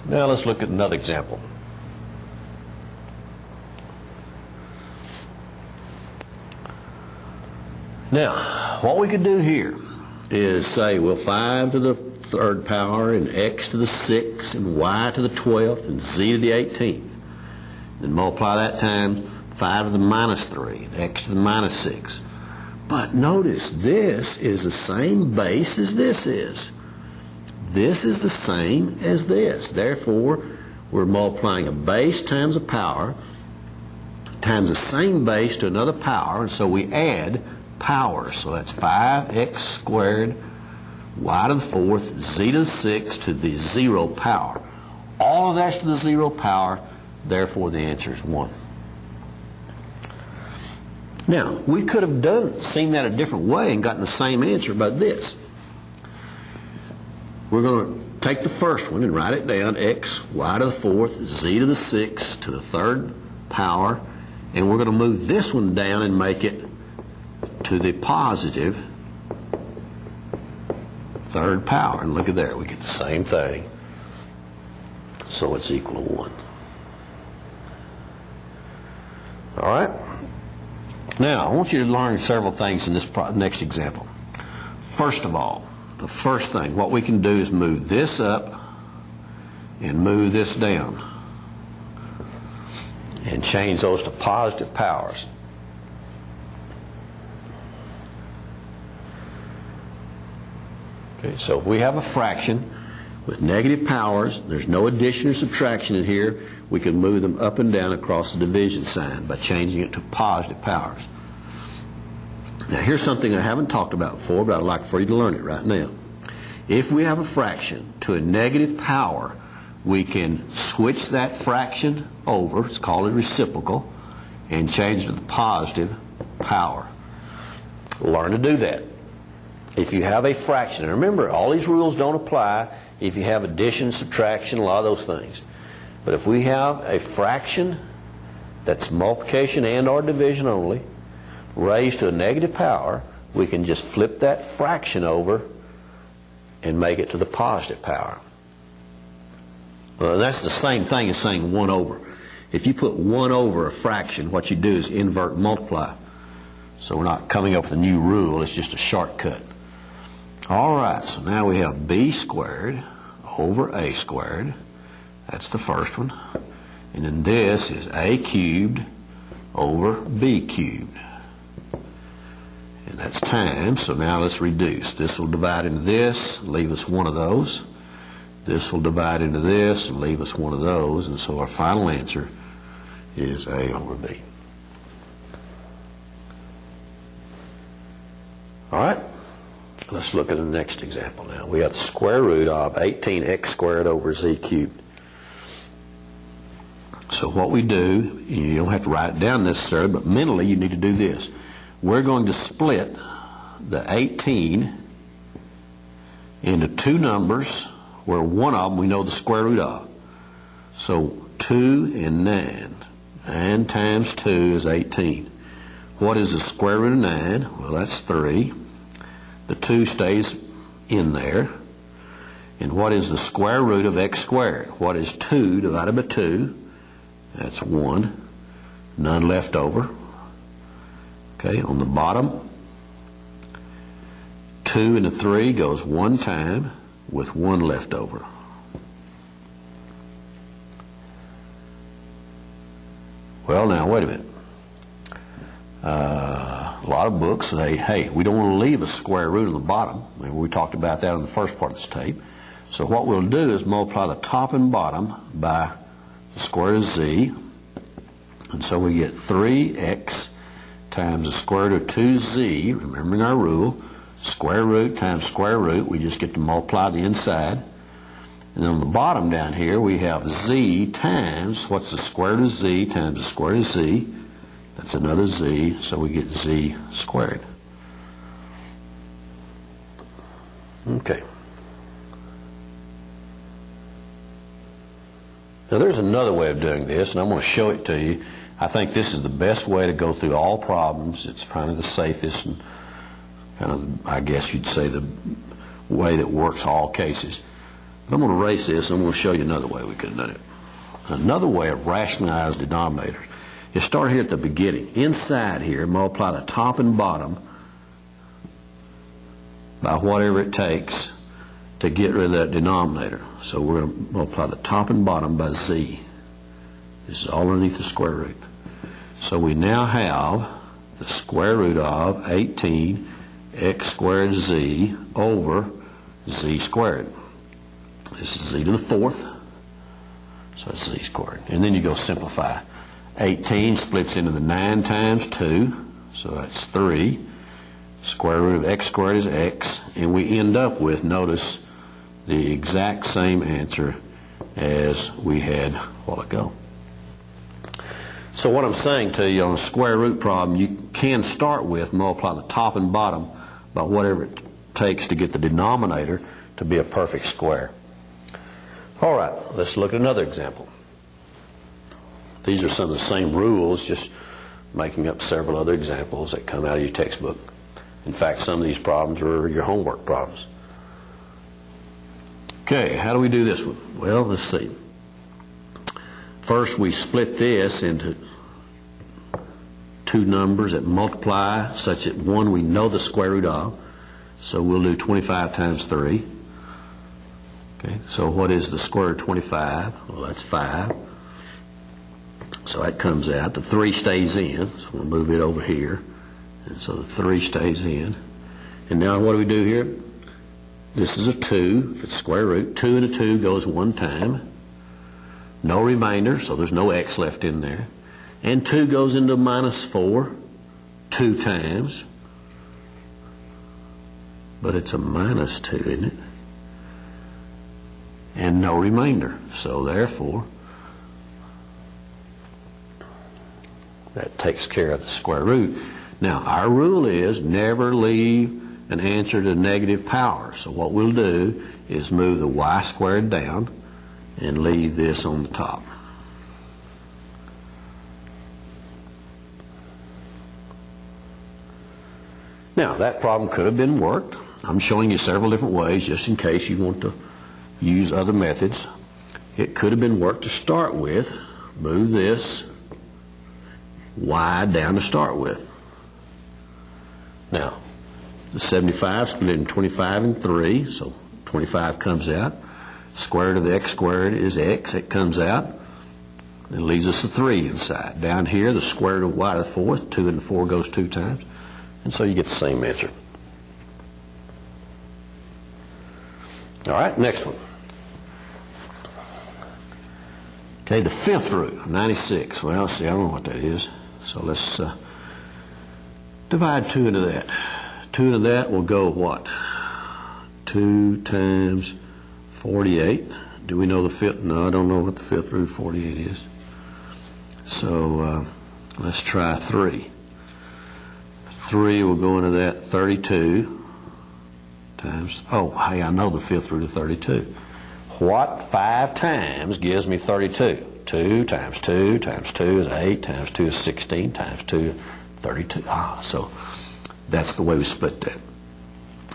A: now let's look at another example. Now, what we could do here is say, well, 5 to the 3rd power, and x to the 6th, and y to the 12th, and z to the 18th. Then multiply that times 5 to the minus 3, and x to the minus 6. But notice, this is the same base as this is. This is the same as this. Therefore, we're multiplying a base times a power times the same base to another power, and so we add powers. So that's 5x squared, y to the 4th, z to the 6th to the 0 power. All of that's to the 0 power, therefore the answer is 1. Now, we could have seen that a different way and gotten the same answer by this. We're going to take the first one and write it down, x, y to the 4th, z to the 6th to the 3rd power, and we're going to move this one down and make it to the positive 3rd power. And look at there, we get the same thing. So it's equal to 1. All right? Now, I want you to learn several things in this next example. First of all, the first thing, what we can do is move this up and move this down and change those to positive powers. Okay, so if we have a fraction with negative powers, there's no addition or subtraction in here, we can move them up and down across the division sign by changing it to positive powers. Now here's something I haven't talked about before, but I'd like for you to learn it right now. If we have a fraction to a negative power, we can switch that fraction over, it's called a reciprocal, and change it to the positive power. Learn to do that. If you have a fraction, and remember, all these rules don't apply if you have addition, subtraction, a lot of those things. But if we have a fraction that's multiplication and or division only, raised to a negative power, we can just flip that fraction over and make it to the positive power. Well, that's the same thing as saying 1 over. If you put 1 over a fraction, what you do is invert multiply. So we're not coming up with a new rule, it's just a shortcut. All right, so now we have b squared over a squared. That's the first one. And then this is a cubed over b cubed. And that's times, so now let's reduce. This will divide into this, leave us one of those. This will divide into this and leave us one of those. And so our final answer is a over b. All right, let's look at the next example now. We have the square root of 18x squared over z cubed. So what we do, you don't have to write it down necessarily, but mentally you need to do this. We're going to split the 18 into two numbers where one of them we know the square root of. So 2 and 9. 9 times 2 is 18. What is the square root of 9? Well, that's 3. The 2 stays in there. And what is the square root of x squared? What is 2 divided by 2? That's 1. None left over. Okay, on the bottom, 2 into 3 goes one time with 1 left over. Well, now, wait a minute. A lot of books say, hey, we don't want to leave a square root on the bottom. And we talked about that in the first part of this tape. So what we'll do is multiply the top and bottom by the square root of z. And so we get 3x times the square root of 2z, remembering our rule, square root times square root, we just get to multiply the inside. And on the bottom down here we have z times, what's the square root of z times the square root of z? That's another z, so we get z squared. Okay. Now there's another way of doing this, and I'm going to show it to you. I think this is the best way to go through all problems. It's kind of the safest and kind of, I guess you'd say, the way that works all cases. But I'm going to erase this, and I'm going to show you another way we could have done it. Another way of rationalize denominators is start here at the beginning. Inside here, multiply the top and bottom by whatever it takes to get rid of that denominator. So we're going to multiply the top and bottom by z. This is all underneath the square root. So we now have the square root of 18 x squared z over z squared. This is z to the fourth, so it's z squared. And then you go simplify. 18 splits into the 9 times 2, so that's 3. Square root of x squared is x, and we end up with, notice, the exact same answer as we had a while ago. So what I'm saying to you on a square root problem, you can start with multiply the top and bottom by whatever it takes to get the denominator to be a perfect square. All right, let's look at another example. These are some of the same rules, just making up several other examples that come out of your textbook. In fact, some of these problems are your homework problems. Okay, how do we do this one? Well, let's see. First, we split this into two numbers that multiply such that one we know the square root of. So we'll do 25 times 3. Okay, so what is the square root of 25? Well, that's 5. So that comes out. The 3 stays in, so we'll move it over here. And so the 3 stays in. And now what do we do here? This is a 2, if it's square root. 2 into 2 goes one time. No remainder, so there's no x left in there. And 2 goes into minus 4 2 times. But it's a minus 2, isn't it? And no remainder. So therefore, that takes care of the square root. Now, our rule is never leave an answer to negative power. So what we'll do is move the y squared down and leave this on the top. Now, that problem could have been worked. I'm showing you several different ways just in case you want to use other methods. It could have been worked to start with. Move this y down to start with. Now, the 75 split in 25 and 3, so 25 comes out. Square root of the x squared is x, it comes out. It leaves us a 3 inside. Down here, the square root of y to the fourth, 2 into 4 goes 2 times. And so you get the same answer. All right, next one. Okay, the fifth root, 96. Well, see, I don't know what that is. So let's divide 2 into that. 2 into that will go what? 2 times 48. Do we know the fifth? No, I don't know what the fifth root of 48 is. So let's try 3. 3 will go into that 32 times, oh, hey, I know the fifth root of 32. What 5 times gives me 32? 2 times 2 times 2 is 8, times 2 is 16, times 2 is 32. So that's the way we split that.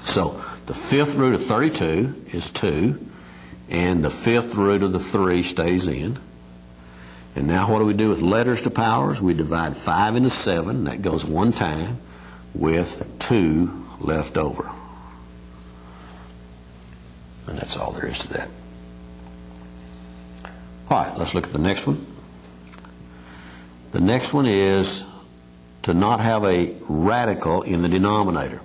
A: So The fifth root of 32 is 2, and the fifth root of the 3 stays in. And now what do we do with letters to powers? We divide 5 into 7, that goes one time, with 2 left over. And that's all there is to that. All right, let's look at the next one. The next one is to not have a radical in the denominator.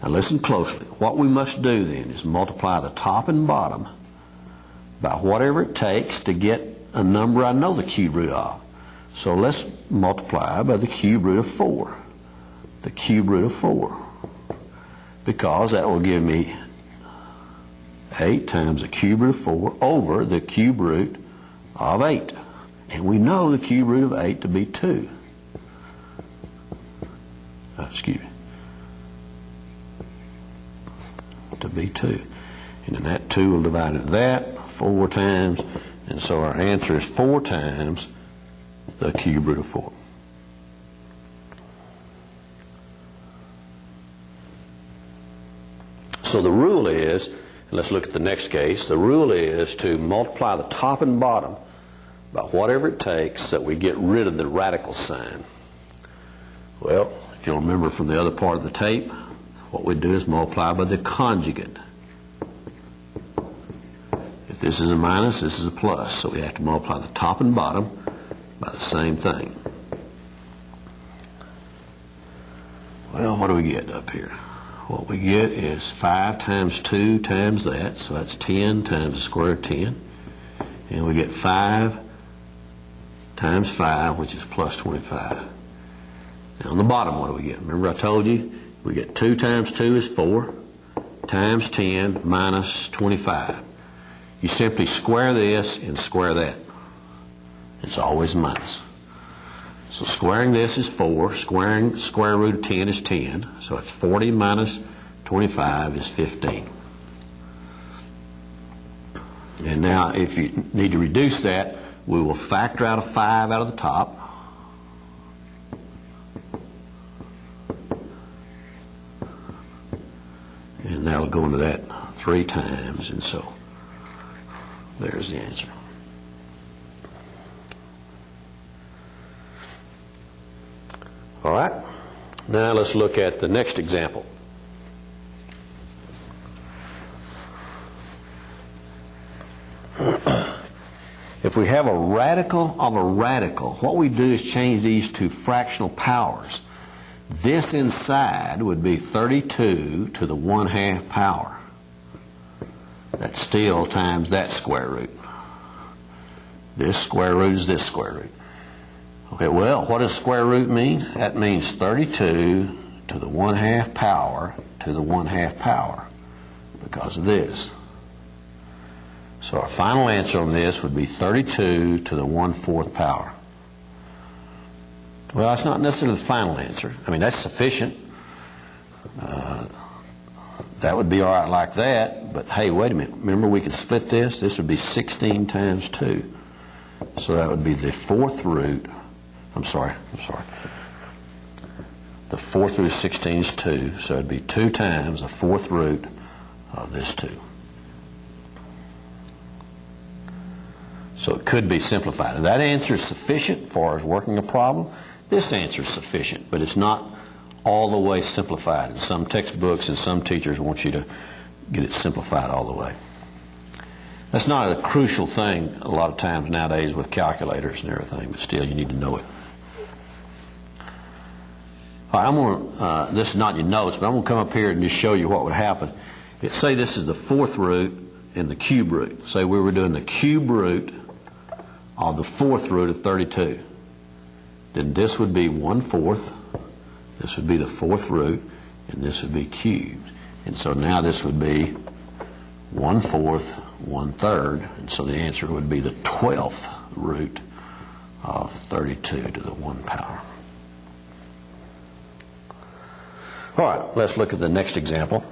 A: Now listen closely. What we must do then is multiply the top and bottom by whatever it takes to get a number I know the cube root of. So let's multiply by the cube root of 4. The cube root of 4. Because that will give me 8 times the cube root of 4 over the cube root of 8. And we know the cube root of 8 to be 2. Excuse me. To be 2. And then that 2 will divide into that 4 times. And so our answer is 4 times the cube root of 4. So the rule is, and let's look at the next case, the rule is to multiply the top and bottom by whatever it takes that we get rid of the radical sign. Well, if you'll remember from the other part of the tape, what we do is multiply by the conjugate. If this is a minus, this is a plus. So we have to multiply the top and bottom by the same thing. Well, what do we get up here? What we get is 5 times 2 times that, so that's 10 times the square of 10. And we get 5 times 5, which is plus 25. Now on the bottom, what do we get? Remember I told you, we get 2 times 2 is 4, times 10 minus 25. You simply square this and square that. It's always minus. So squaring this is 4, squaring square root of 10 is 10, so it's 40 minus 25 is 15. And now if you need to reduce that, we will factor out a 5 out of the top. And that'll go into that 3 times, and so there's the answer. All right, now let's look at the next example. If we have a radical of a radical, what we do is change these to fractional powers. This inside would be 32 to the 1/2 power. That's still times that square root. This square root is this square root. Okay, well, what does square root mean? That means 32 to the 1/2 power to the 1/2 power because of this. So our final answer on this would be 32 to the 1/4 power. Well, that's not necessarily the final answer. I mean, that's sufficient. That would be all right like that, but hey, wait a minute. Remember we could split this? This would be 16 times 2. So that would be the 4th root. I'm sorry. The 4th root of 16 is 2, so it would be 2 times the 4th root of this 2. So it could be simplified. And that answer is sufficient for us working a problem. This answer is sufficient, but it's not all the way simplified. In some textbooks and some teachers want you to get it simplified all the way. That's not a crucial thing a lot of times nowadays with calculators and everything, but still you need to know it. All right, I'm going to, this is not your notes, but I'm going to come up here and just show you what would happen. Say this is the 4th root and the cube root. Say we were doing the cube root of the 4th root of 32. Then this would be 1/4. This would be the 4th root, and this would be cubed. And so now this would be 1/4, 1/3, and so the answer would be the 12th root of 32 to the 1 power. All right, let's look at the next example.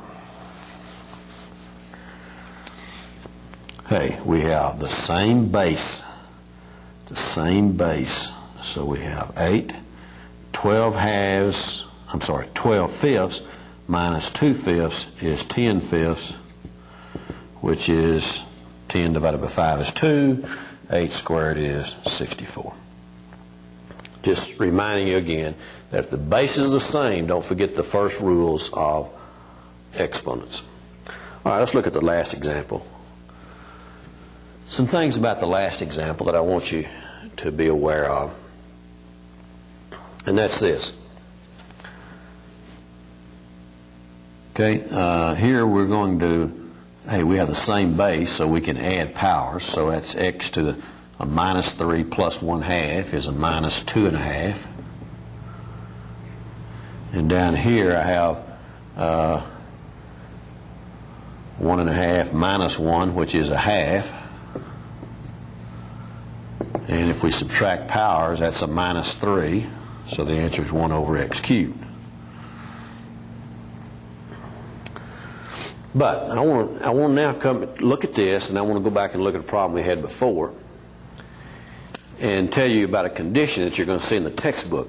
A: Hey, we have the same base. So we have 12 fifths minus 2/5 is 10/5, which is 10 divided by 5 is 2. 8 squared is 64. Just reminding you again that if the bases are the same, don't forget the first rules of exponents. All right, let's look at the last example. Some things about the last example that I want you to be aware of, and that's this. Okay, here we're going to, hey, we have the same base, so we can add powers. So that's x to a minus 3 plus 1/2 is a minus 2.5. And down here I have 1.5 minus 1, which is 1/2. And if we subtract powers, that's a minus 3. So the answer is 1 over x cubed. But I want to now come look at this, and I want to go back and look at the problem we had before and tell you about a condition that you're going to see in the textbook.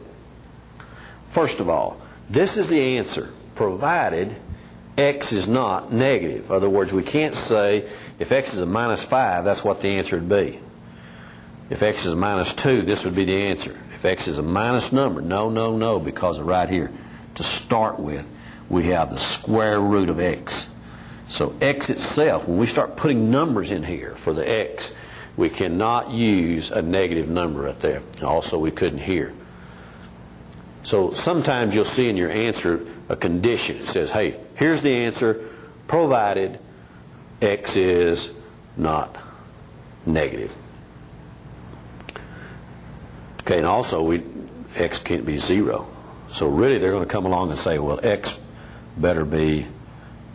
A: First of all, this is the answer, provided x is not negative. In other words, we can't say if x is a minus 5, that's what the answer would be. If x is a minus 2, this would be the answer. If x is a minus number, no, because right here, to start with, we have the square root of x. So x itself, when we start putting numbers in here for the x, we cannot use a negative number right there. Also, we couldn't here. So sometimes you'll see in your answer a condition. It says, hey, here's the answer, provided x is not negative. Okay, and also x can't be 0. So really they're going to come along and say, well, x better be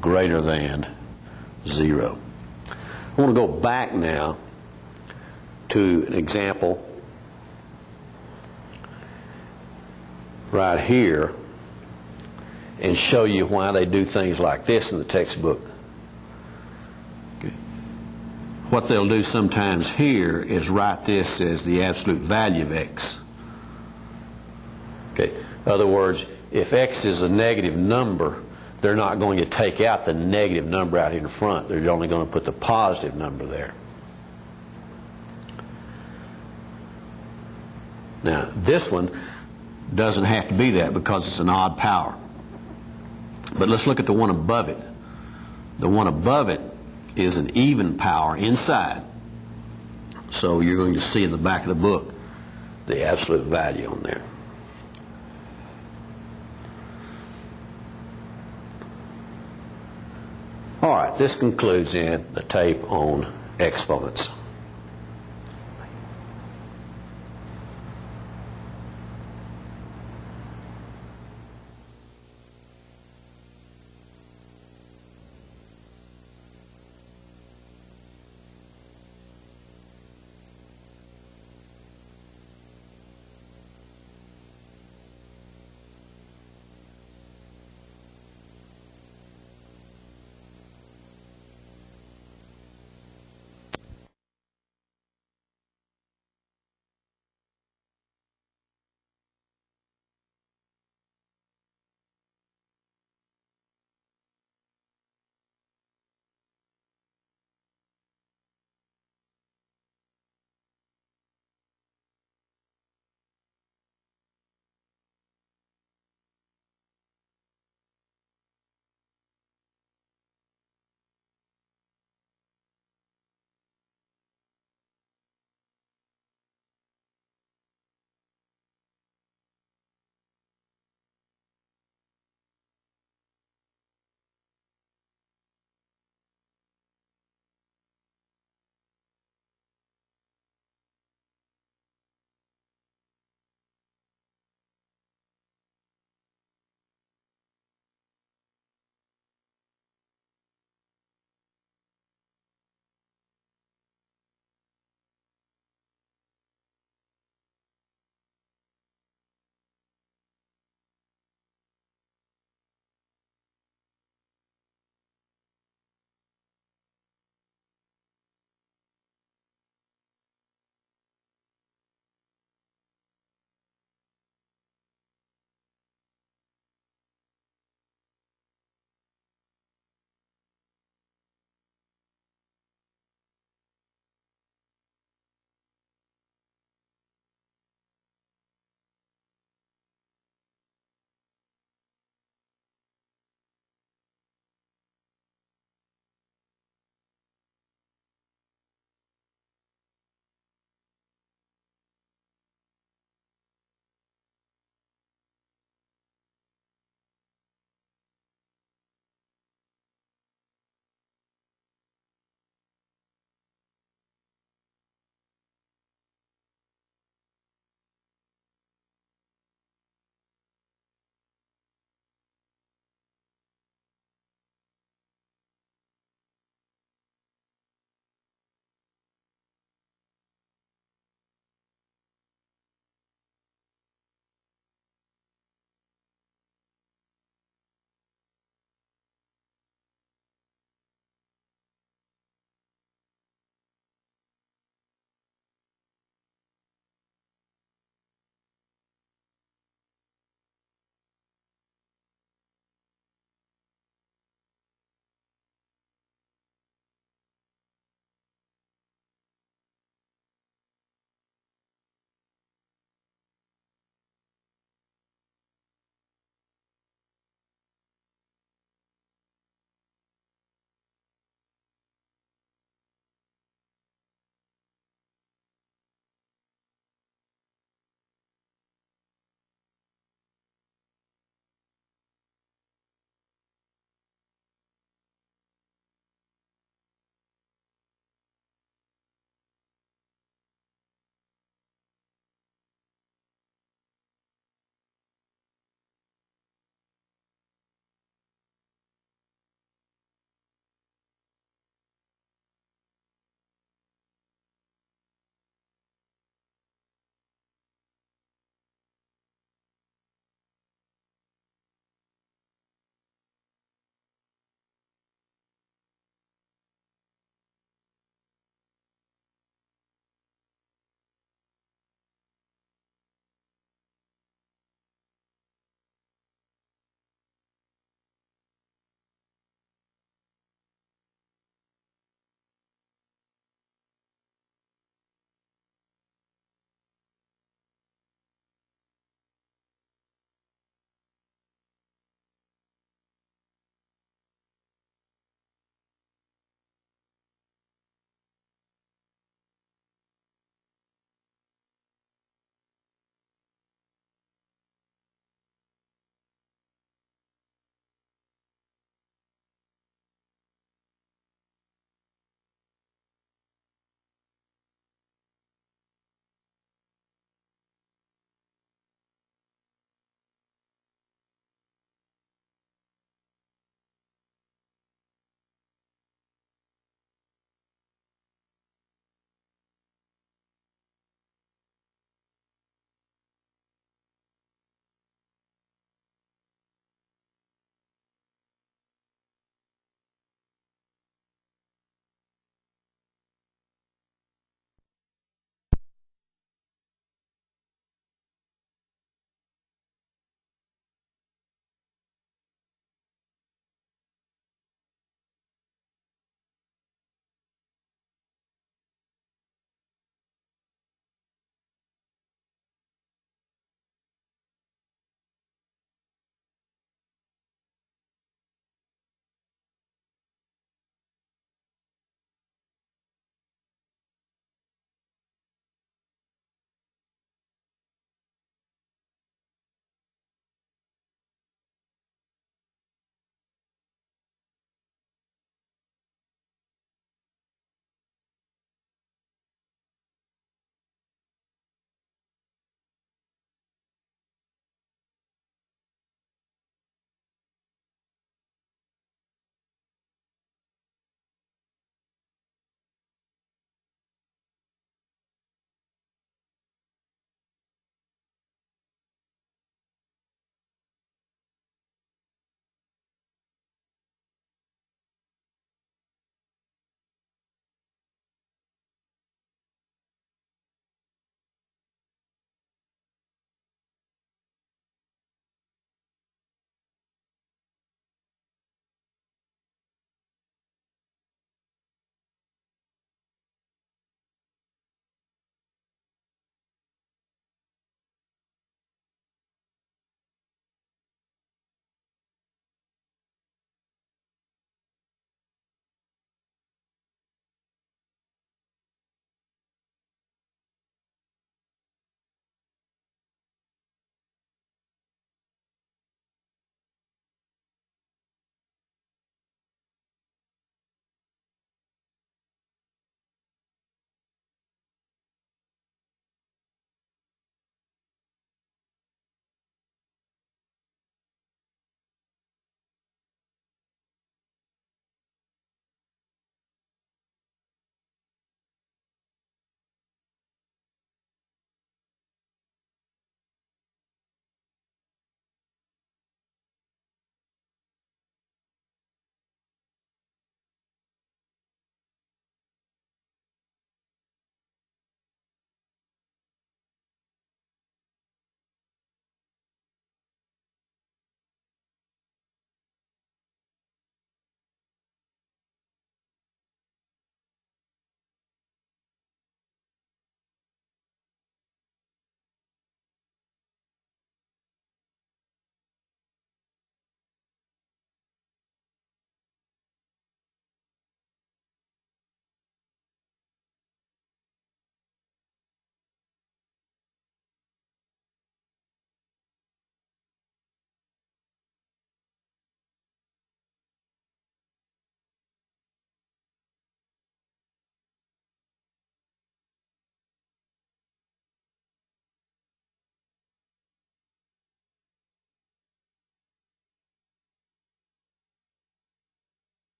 A: greater than 0. I want to go back now to an example right here and show you why they do things like this in the textbook. Okay. What they'll do sometimes here is write this as the absolute value of x. Okay. In other words, if x is a negative number, they're not going to take out the negative number out here in front. They're only going to put the positive number there. Now, this one doesn't have to be that because it's an odd power. But let's look at the one above it. The one above it is an even power inside. So you're going to see in the back of the book the absolute value on there. All right, this concludes in the tape on exponents.